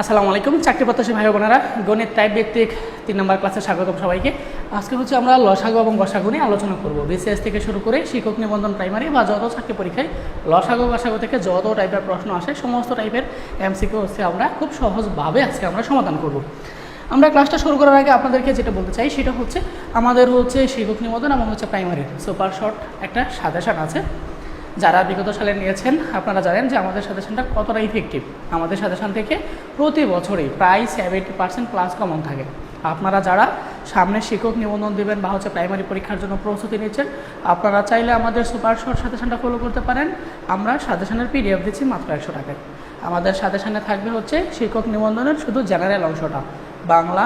আসসালামু আলাইকুম চাকরি প্রত্যাশী ভাই বোনেরা, গণিত টাইপ ভিত্তিক ৩ নম্বর ক্লাসে স্বাগতম সবাইকে। আজকে আমরা লসাগু এবং গসাগু নিয়ে আলোচনা করব। বিসিএস থেকে শুরু করে শিক্ষক নিবন্ধন প্রাইমারি বা যত চাকরি পরীক্ষায় লসাগু গসাগু থেকে যত টাইপের প্রশ্ন আসে সমস্ত টাইপের এমসিকিউ হচ্ছে আমরা খুব সহজভাবে আজকে আমরা সমাধান করব। আমরা ক্লাসটা শুরু করার আগে আপনাদেরকে যেটা বলতে চাই সেটা হচ্ছে আমাদের শিক্ষক নিবন্ধন এবং প্রাইমারির সুপার শর্ট একটা সাজেশন আছে। যারা বিগত সালে নিয়েছেন আপনারা জানেন যে আমাদের সাজেশনটা কতটা ইফেক্টিভ। আমাদের সাজেশন থেকে প্রতি বছরই প্রায় 70% প্লাস কমন থাকে। আপনারা যারা সামনে শিক্ষক নিবন্ধন দেবেন বা প্রাইমারি পরীক্ষার জন্য প্রস্তুতি নিচ্ছেন, আপনারা চাইলে আমাদের সুপার শর্ট সাজেশনটা ফলো করতে পারেন। আমরা সাজেশনের পিডিএফ দিচ্ছি মাত্র 100 টাকায়। আমাদের সাজেশনে থাকবে শিক্ষক নিবন্ধনের শুধু জেনারেল অংশটা, বাংলা,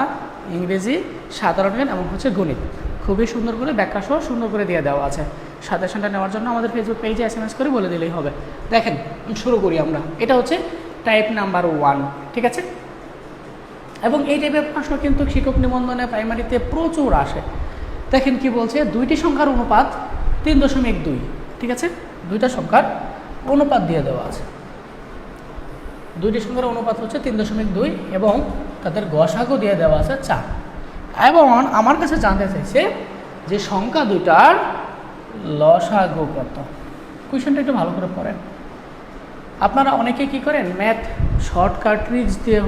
ইংরেজি, সাধারণ জ্ঞান এবং গণিত খুবই সুন্দর করে ব্যাখ্যা সহ সুন্দর করে দিয়ে দেওয়া আছে। সাজেশনটা নেওয়ার জন্য আমাদের ফেসবুক পেজে SMS করে বলে দিলেই হবে। দেখেন শুরু করি আমরা। এটা টাইপ নাম্বার 1, ঠিক আছে। এবং এই টাইপের প্রশ্ন কিন্তু শিক্ষক নিবন্ধনে প্রাইমারিতে প্রচুর আসে। দেখেন কি বলছে, দুইটি সংখ্যার অনুপাত 3.2, ঠিক আছে। দুইটা সংখ্যার অনুপাত দিয়ে দেওয়া আছে। দুইটি সংখ্যার অনুপাত 3.2 এবং তাদের গসাগু দিয়ে দেওয়া আছে 4। এবং আমার কাছে জানতে চাইছে যে সংখ্যা দুইটার লসাগু কত। কোয়েশ্চনটা একটু ভালো করে পড়েন। আপনারা অনেকে কি করেন, ম্যাথ শর্টকাট ট্রিক্স দিয়ে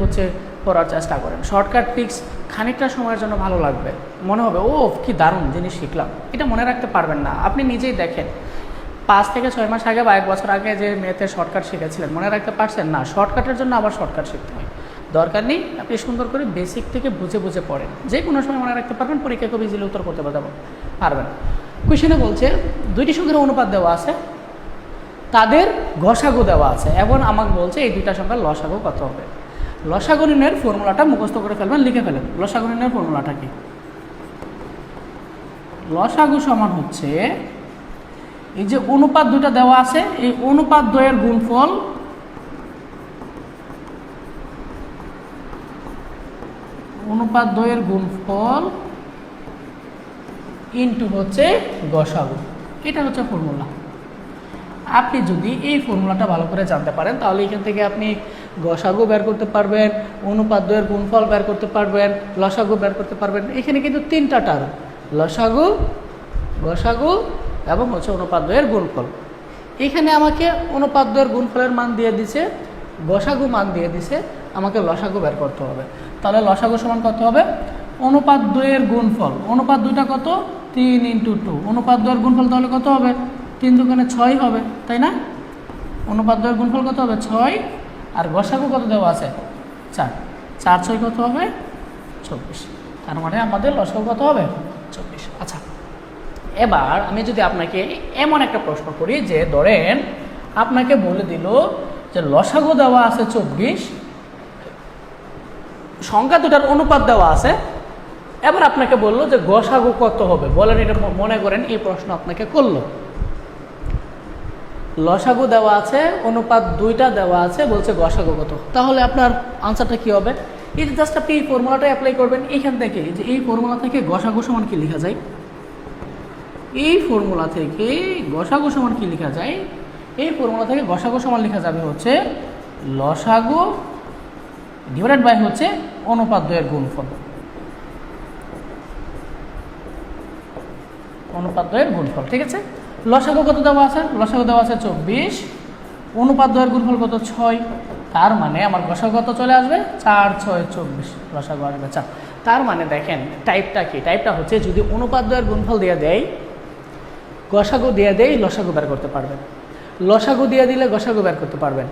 পড়ার চেষ্টা করেন। শর্টকাট ট্রিক্স খানিকটা সময়ের জন্য ভালো লাগবে, মনে হবে ও কি দারুণ জিনিস শিখলাম, এটা মনে রাখতে পারবেন না। আপনি নিজেই দেখেন 5 থেকে 6 মাস আগে বা 1 বছর আগে যে ম্যাথের শর্টকাট শিখেছিলেন, মনে রাখতে পারছেন না। শর্টকাটের জন্য আবার শর্টকাট শিখতে হয়, দরকার নেই। আপনি সুন্দর করে বেসিক থেকে বুঝে বুঝে পড়েন, যে কোনো সময় মনে রাখতে পারবেন, পরীক্ষা খুব ইজিলি উত্তর করতে পারবেন। কোয়েশ্চনে বলছে দুইটি সংখ্যার অনুপাত দেওয়া আছে, তাদের গসাগু দেওয়া আছে এবং আমাকে বলছে এই দুইটা সংখ্যার লসাগু কত হবে। লসাগু নির্ণয়ের ফর্মুলাটা মুখস্থ করে ফেলবেন, লিখে ফেলেন। লসাগু নির্ণয়ের ফর্মুলাটা কি? লসাগু সমান এই যে অনুপাত দুইটা দেওয়া আছে, এই অনুপাত দ্বয়ের গুণফল ইন্টু গসাগু। এটা ফর্মুলা। আপনি যদি এই ফর্মুলাটা ভালো করে জানতে পারেন তাহলে এখান থেকে আপনি গসাগু বের করতে পারবেন, অনুপাত দ্বয়ের গুণফল বের করতে পারবেন, লসাগু বের করতে পারবেন। এখানে কিন্তু 3টা টার্ম, লসাগু, গসাগু এবং অনুপাত দ্বয়ের গুণফল। এখানে আমাকে অনুপাত দ্বয়ের গুণফলের মান দিয়ে দিছে, গসাগু মান দিয়ে দিছে, আমাকে লসাগু বের করতে হবে। তাহলে লসাগু সমান কত হবে? অনুপাত দ্বয়ের গুণফল, অনুপাত দুইটা কত? 3 × 2। অনুপাত দ্বয়ের গুণফল তাহলে কত হবে? 3 × 2 = 6 হবে, তাই না? অনুপাত দ্বয়ের গুণফল কত হবে? 6। আর গসাগু কত দেওয়া আছে? 4। 4 × 6 কত হবে? 24। তার মানে আমাদের লসাগু কত হবে? 24। আচ্ছা, এবার আমি যদি আপনাকে এমন একটা প্রশ্ন করি যে ধরেন আপনাকে বলে দিল যে লসাগু দেওয়া আছে 24, সংখ্যা দুটার অনুপাত দেওয়া আছে, এবার আপনাকে বললো যে গসাগু কত হবে। বলেন, এটা মনে করেন এই প্রশ্ন আপনাকে করলো। লসাগু দেওয়া আছে, অনুপাত দুইটা দেওয়া আছে, বলছে গসাগু কত। তাহলে আপনার আনসারটা কি হবে? এই জাস্ট আপনি এই ফর্মুলাটা অ্যাপ্লাই করবেন। এইখান থেকে যে এই ফর্মুলা থেকে গসাগু সমান কি লেখা যায়? এই ফর্মুলা থেকে গসাগু সমান কি লেখা যায়? এই ফর্মুলা থেকে গসাগু সমান লেখা যাবে লসাগু ডিভাইডেড বাই অনুপাত দ্বয়ের গুণফল। অনুপাত দ্বয়ের গুণফল, ঠিক আছে। লসাগু কত দেওয়া আছে? লসাগু দেওয়া আছে 24, অনুপাত দ্বয়ের গুণফল কত? 6। তার মানে আমার গসাগু কত চলে আসবে? 4 × 6 = 24, লসাগু আসবে 4। তার মানে দেখেন টাইপটা কি? টাইপটা যদি অনুপাত দ্বয়ের গুণফল দিয়ে দেয়, গসাগু দিয়ে দেয়, লসাগু বের করতে পারবেন। লসাগু দিয়ে দিলে গসাগু বের করতে পারবেন।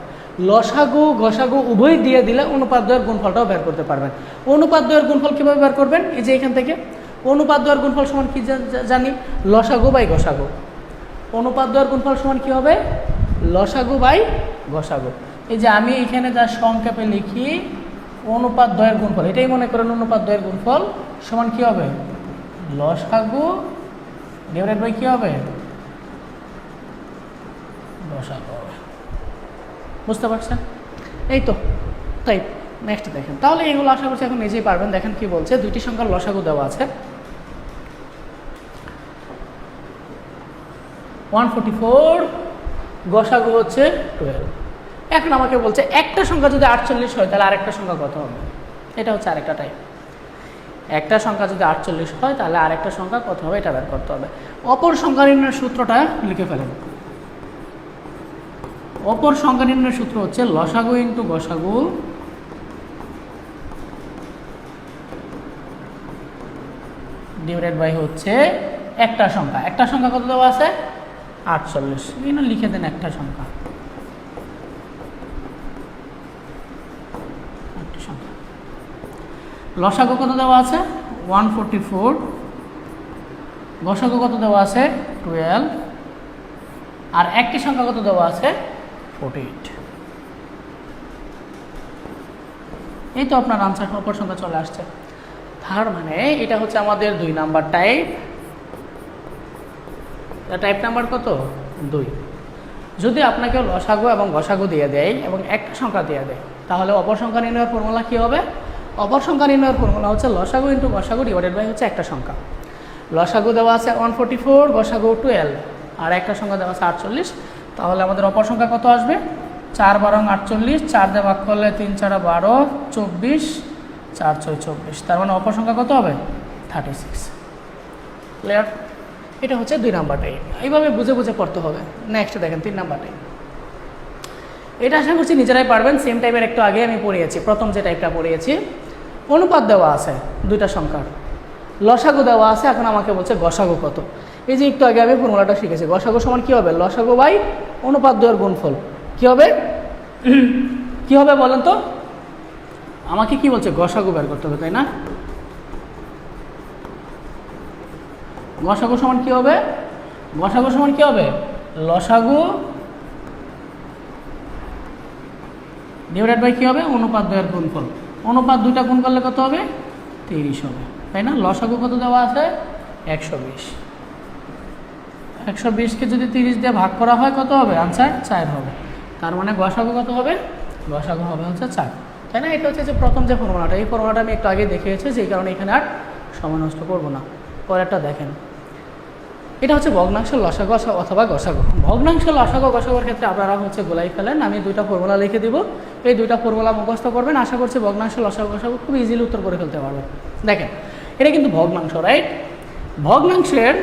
লসাগু গসাগু উভয় দিয়ে দিলে অনুপাত দ্বয়ের গুণফলটাও বের করতে পারবেন। অনুপাত দ্বয়ের গুণফল কীভাবে বের করবেন? এই যে এখান থেকে অনুপাত দ্বয়ের গুণফল সমান কি জানি? লসাগু বাই গসাগু। অনুপাত দ্বয়ের গুণফল সমান কি হবে? লসাগু বাই গসাগু। এই যে আমি এখানে যা সংক্ষেপে লিখি অনুপাত দ্বয়ের গুণফল, এটাই মনে করেন অনুপাত দ্বয়ের গুণফল সমান কি হবে? লসাগু ডিভাইডেড বাই কি হবে? গসাগু হবে। বুঝতে পারছেন? এই তো তাই। নেক্সট দেখেন, তাহলে এগুলো আশা করছি এখন নিজেই পারবেন। দেখেন কি বলছে, দুইটি সংখ্যার লসাগু দেওয়া আছে 144, গসাগু 12। এখন আমাকে বলছে একটা সংখ্যা যদি 48 হয় তাহলে আরেকটা সংখ্যা কত হবে, এটা হচ্ছে আরেকটা টাইপ। একটা সংখ্যা যদি 48 হয় তাহলে আরেকটা সংখ্যা কত হবে এটা বের করতে হবে। অপর সংখ্যা নির্ণয়ের সূত্রটা লিখে ফেলেন। অপর সংখ্যা নির্ণয়ের সূত্র হচ্ছে লসাগু ইন্টু গসাগু ডিভাইডেড বাই হচ্ছে একটা সংখ্যা। একটা সংখ্যা কত দেওয়া আছে 48, এখানে লিখে দেন একটা সংখ্যা। লসাগু কত দেওয়া আছে 144, গসাগু কত দেওয়া আছে 12, আর একটি সংখ্যা কত দেওয়া আছে 48। এই তো আপনার আনসার অপর সংখ্যা চলে আসছে। তার মানে এটা হচ্ছে আমাদের 2 নাম্বার টাইপ। টাইপ নাম্বার কত 2। যদি আপনাকে লসাগু এবং গসাগু দিয়ে দেয় এবং একটা সংখ্যা দিয়ে দেয় তাহলে অপর সংখ্যা নির্ণয়ের ফর্মুলা কী হবে? অপর সংখ্যা নির্ণয়ের ফর্মুলা হচ্ছে লসাগু ইন্টু গসাগু ডিভাইডেড বাই হচ্ছে একটা সংখ্যা। লসাগু দেওয়া আছে 144, গসাগু 12, আর একটা সংখ্যা দেওয়া আছে 48। তাহলে আমাদের অপর সংখ্যা কত আসবে 4 12 48, 4 দিয়ে ভাগ করলে 3 4 12, 24, 4 6 24। তার মানে অপর সংখ্যা কত হবে 36। ক্লিয়ার? এটা হচ্ছে 2 নাম্বার টাইপ। এইভাবে বুঝে বুঝে পড়তে হবে। নেক্সট দেখেন 3 নাম্বার টাইপ। এটা আশা করছি নিজেরাই পারবেন। সেম টাইপের একটু আগে আমি পড়িয়েছি, প্রথম যে টাইপটা পড়িয়েছি। অনুপাত দেওয়া আছে দুইটা সংখ্যার, লসাগু দেওয়া আছে, এখন আমাকে বলছে গসাগু কত। এই যে একটু আগে আমি ফর্মুলাটা শিখেছি, গসাগু সমান কী হবে লসাগু বাই অনুপাত দ্বয়ের গুণফল। কী হবে কী হবে বলেন তো? আমাকে কি বলছে গসাগু বের করতে হবে, তাই না? গসাগু সমান কী হবে? গসাগু সমান কী হবে লসাগু ডিভাইডেড বাই কী হবে অনুপাত দ্বয়ের গুণফল। অনুপাত দুইটা গুণ করলে কত হবে 30 হবে, তাই না? লসাগু কত দেওয়া আছে 120। 120কে যদি 30 দিয়ে ভাগ করা হয় কত হবে আনসার 4 হবে। তার মানে গসাগু কত হবে? গসাগু হবে হচ্ছে 4, তাই না? এটা হচ্ছে যে প্রথম যে ফর্মুলাটা, এই ফর্মুলাটা আমি একটু আগে দেখিয়েছি, যেই কারণে এখানে আর সময় নষ্ট করবো না। পরেরটা দেখেন, এটা হচ্ছে ভগ্নাংশের লসাগু অথবা গসাগু। ভগ্নাংশের লসাগু গসাগুর ক্ষেত্রে আপনারা হচ্ছে গোলাই ফেলেন। আমি দুইটা ফর্মুলা লিখে দিব, এই দুইটা ফর্মুলা মুখস্থ করবেন। আশা করছি ভগ্নাংশের লসাগু গসাগু খুব ইজিলি উত্তর করে ফেলতে পারবেন। দেখেন এটা কিন্তু ভগ্নাংশ, রাইট? ভগ্নাংশের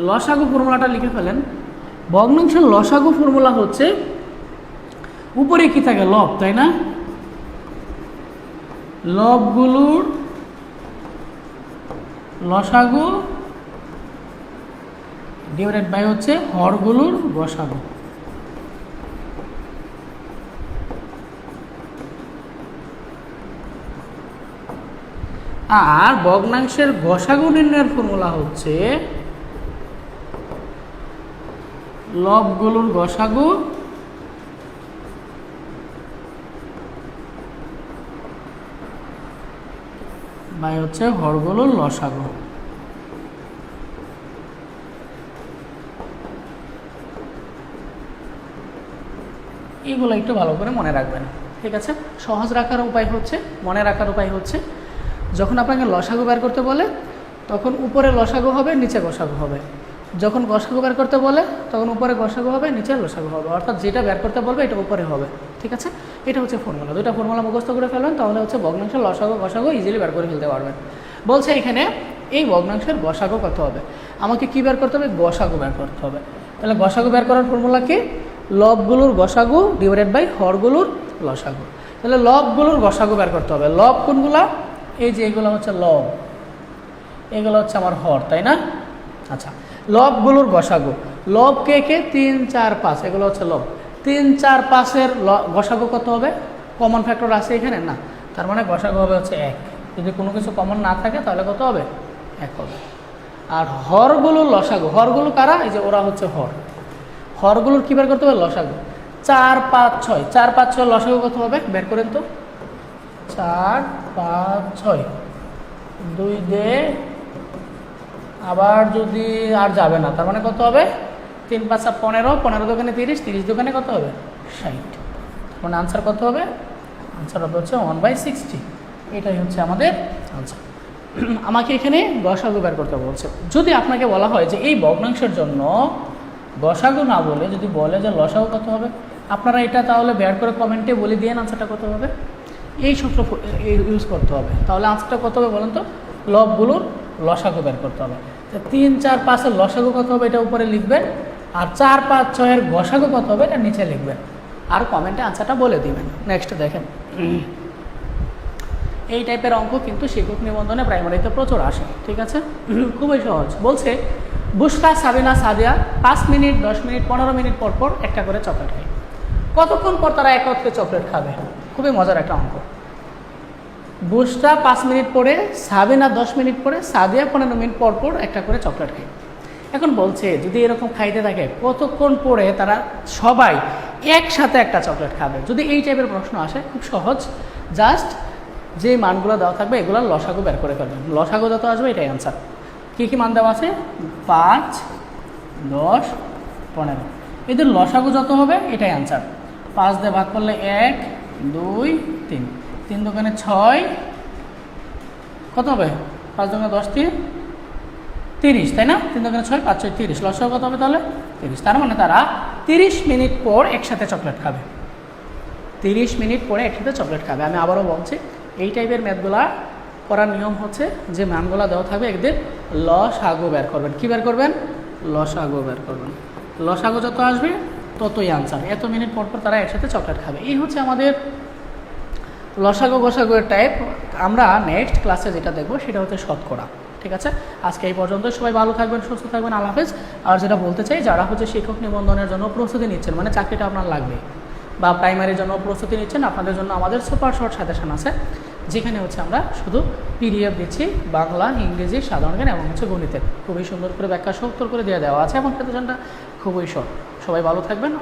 লসাগু ফর্মুলাটা লিখে ফেলেন। ভগ্নাংশের লসাগু ফর্মুলা হচ্ছে উপরে কি থাকে লব, তাই না? লবগুলোর লসাগু ডিভাইডেড বাই হচ্ছে হরগুলোর গসাগু। আর ভগ্নাংশের গসাগু নির্ণয়ের ফর্মুলা হচ্ছে লবগুলোর গসাগু বাই হচ্ছে হরগুলোর লসাগু। এইগুলো একটু ভালো করে মনে রাখবেন, ঠিক আছে? সহজ রাখার উপায় হচ্ছে, মনে রাখার উপায় হচ্ছে, যখন আপনাকে লসাগু বের করতে বলে তখন উপরে লসাগু হবে, নিচে গসাগু হবে। যখন গসাগু বের করতে বলে তখন উপরে গসাগু হবে, নিচে লসাগু হবে। অর্থাৎ যেটা বের করতে বলবে এটা উপরে হবে, ঠিক আছে? এটা হচ্ছে ফর্মুলা। দুইটা ফর্মুলা মুখস্থ করে ফেলবেন, তাহলে হচ্ছে ভগ্নাংশের লসাগু গসাগু ইজিলি বের করে ফেলতে পারবেন। বলছে এখানে এই ভগ্নাংশের গসাগু কত হবে, আমাকে কি বের করতে হবে? গসাগু বের করতে হবে। তাহলে গসাগু বের করার ফর্মুলা কি? লবগুলোর গসাগু ডিভাইডেড বাই হরগুলোর লসাগু। তাহলে লবগুলোর গসাগু বের করতে হবে। লব কোনগুলা? এই যে এগুলো হচ্ছে লব, এগুলো হচ্ছে আমার হর, তাই না? আচ্ছা, লবগুলোর গসাগু, লব কে কে 3 4 5, এগুলো হচ্ছে লব। 3 4 5-এর গসাগু কত হবে? কমন ফ্যাক্টর আছে এখানে না, তার মানে গসাগু হবে হচ্ছে 1। যদি কোনো কিছু কমন না থাকে তাহলে কত হবে? 1 হবে। আর হরগুলোর লসাগু, হরগুলো কারা? এই যে ওরা হচ্ছে হর। হরগুলোর কী বের করতে হবে? লসাগু। 4 5 6, 4 5 6 লসাগু কত হবে বের করেন তো? 4 5 6, 2 দে, আবার যদি আর যাবে না, তার মানে কত হবে? 3 5 15, 15 দোকানে 30, 30 দোকানে কত হবে? 60। মানে আনসার কত হবে? আনসার হবে হচ্ছে 1/60। এটাই হচ্ছে আমাদের আনসার। আমাকে এখানে গসাগু বের করতে বলছে। যদি আপনাকে বলা হয় যে এই ভগ্নাংশের জন্য গসাগু না বলে যদি বলে যে লসাগু কত হবে, আপনারা এটা তাহলে বের করে কমেন্টে বলে দিয়ে আনসারটা কত হবে, এই সূত্র ইউজ করতে হবে। তাহলে আনসারটা কত হবে বলেন তো, লবগুলোর লসাগু বের করতে হবে। তো 3, 4, 5-এর লসাগু কত হবে এটা উপরে লিখবেন, আর 4, 5, 6-এর গসাগু কত হবে এটা নিচে লিখবেন, আর কমেন্টে আনসারটা বলে দিবেন। নেক্সট দেখেন, এই টাইপের অঙ্ক কিন্তু শিক্ষক নিবন্ধনে প্রাইমারিতে প্রচুর আসে, ঠিক আছে, খুবই সহজ। বলছে Bushra, Sabina, Sadia 5 minute, 10 minute, 15 minute পর পর একটা করে চকলেট খায়। কতক্ষণ পর তারা একত্রে চকলেট খাবে? খুবই মজার একটা অঙ্ক। বুশরা 5 মিনিট পরে, সাবিনা 10 মিনিট পরে, সাদিয়া 15 মিনিট পর পর একটা করে চকলেট খায়। এখন বলছে যদি এরকম খাইতে থাকে কতক্ষণ পরে তারা সবাই একসাথে একটা চকলেট খাবে। যদি এই টাইপের প্রশ্ন আসে, খুব সহজ, জাস্ট যে মানগুলো দেওয়া থাকবে এগুলো লসাগু বের করে ফেলবেন। লসাগু যত আসবে এটাই অ্যান্সার। কী কী মান দেওয়া আছে? 5, 10, 15, এদের লসাগু যত হবে এটাই অ্যান্সার। 5 দিয়ে ভাগ করলে 1, 2, 3, 3 দোকানে 6, কত হবে? 5 দোকানে 10, 3, 30, তাই না? 3 দোকানে 6, 5, 6, 30, লসাগু কত হবে তাহলে? 30। তার মানে তারা 30 মিনিট পর একসাথে চকলেট খাবে। 30 মিনিট পরে একসাথে চকলেট খাবে। আমি আবারও বলছি, এই টাইপের ম্যাথগুলা করার নিয়ম হচ্ছে যে মানগুলা দেওয়া থাকবে একদিন লসাগু বের করবেন। কি বের করবেন? লসাগু বের করবেন। লসাগু যত আসবে ততই আনসার। এত মিনিট পর পর তারা একসাথে চকলেট খাবে। এই হচ্ছে আমাদের লসাগু গসাগুয়ের টাইপ। আমরা নেক্সট ক্লাসে যেটা দেখবো সেটা হচ্ছে শতকরা। ঠিক আছে, আজকে এই পর্যন্ত। সবাই ভালো থাকবেন, সুস্থ থাকবেন, আল্লাহ হাফেজ। আর যেটা বলতে চাই, যারা হচ্ছে শিক্ষক নিবন্ধনের জন্য প্রস্তুতি নিচ্ছেন, মানে চাকরিটা আপনার লাগবে, বা প্রাইমারির জন্য প্রস্তুতি নিচ্ছেন, আপনাদের জন্য আমাদের সুপার শর্ট সাজেশন আছে, যেখানে হচ্ছে আমরা শুধু PDF দিচ্ছি বাংলা, ইংরেজি, সাধারণ জ্ঞান এবং হচ্ছে গণিতের। খুবই সুন্দর করে ব্যাখ্যা সহ উত্তর করে দেওয়া আছে এবং সাজেশনটা খুবই শর্ট। সবাই ভালো থাকবেন।